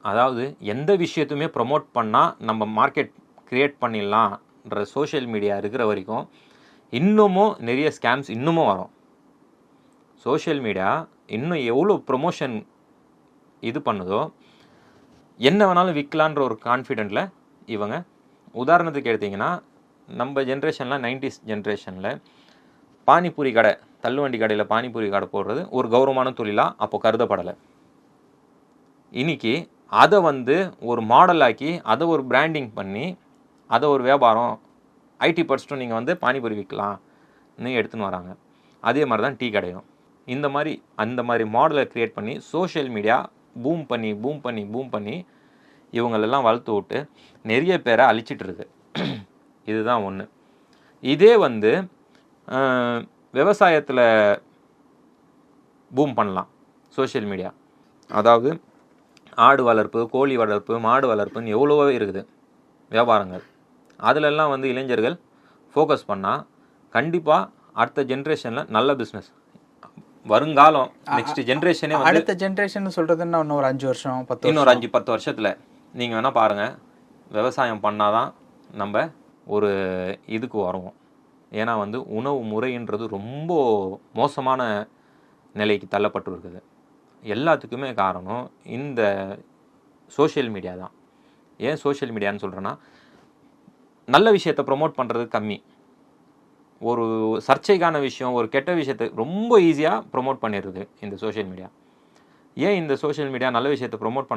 அதாவது எந்த விஷயத்தையுமே ப்ரொமோட் பண்ணால் நம்ம மார்க்கெட் க்ரியேட் பண்ணிடலான்ற சோஷியல் மீடியா இருக்கிற வரைக்கும் இன்னமும் நிறைய ஸ்கேம்ஸ் இன்னமும் வரும். சோஷியல் மீடியா இன்னும் எவ்வளோ ப்ரொமோஷன் இது பண்ணுதோ என்ன வேணாலும் விற்கலான்ற ஒரு கான்ஃபிடென்ட்டில் இவங்க. உதாரணத்துக்கு எடுத்திங்கன்னா நம்ம ஜென்ரேஷனில் 90s ஜென்ரேஷனில் பானிபூரி கடை, தள்ளுவண்டி கடையில் பானிபூரி கடை போடுறது ஒரு கௌரவமான தொழிலாக அப்போ கருதப்படலை. இன்றைக்கி அதை ஒரு மாடலாக்கி அதை ஒரு பிராண்டிங் பண்ணி அதை ஒரு வியாபாரம், ஐடி படிச்சுட்டும் நீங்கள் பானிபூரி விற்கலாம்னு எடுத்துன்னு வராங்க. அதே மாதிரி தான் டீ கடையும். அந்த மாதிரி மாடலை க்ரியேட் பண்ணி சோஷியல் மீடியா பூம் பண்ணி இவங்களெல்லாம் வளர்த்து விட்டு நிறைய பேரை அழிச்சிட்டு இருக்கு. இதுதான் ஒன்று. இதே விவசாயத்தில் பூம் பண்ணலாம் சோஷியல் மீடியா. அதாவது ஆடு வளர்ப்பு, கோழி வளர்ப்பு, மாடு வளர்ப்புன்னு எவ்வளவோ இருக்குது வியாபாரங்கள். அதிலெல்லாம் இளைஞர்கள் ஃபோக்கஸ் பண்ணால் கண்டிப்பாக அடுத்த ஜென்ரேஷனில் நல்ல பிஸ்னஸ் வருங்காலம். நெக்ஸ்ட் ஜென்ரேஷனே அடுத்த ஜென்ரேஷன் சொல்கிறதுன்னா இன்னும் ஒரு 5 வருஷம் 10 இன்னொரு 5-10 வருஷத்தில் நீங்கள் வேணால் பாருங்கள், விவசாயம் பண்ணால் தான் நம்ம ஒரு இதுக்கு வருவோம். ஏன்னா உணவு முறைன்றது ரொம்ப மோசமான நிலைக்கு தள்ளப்பட்டு இருக்குது. எல்லாத்துக்குமே காரணம் இந்த சோஷியல் மீடியா தான். ஏன் சோஷியல் மீடியான்னு சொல்கிறேன்னா, நல்ல விஷயத்தை ப்ரொமோட் பண்ணுறது கம்மி. ஒரு சர்ச்சைக்கான விஷயம், ஒரு கெட்ட விஷயத்தை ரொம்ப ஈஸியாக ப்ரொமோட் பண்ணிடுறது இந்த சோஷியல் மீடியா. ஏன் இந்த சோஷியல் மீடியா நல்ல விஷயத்தை ப்ரொமோட்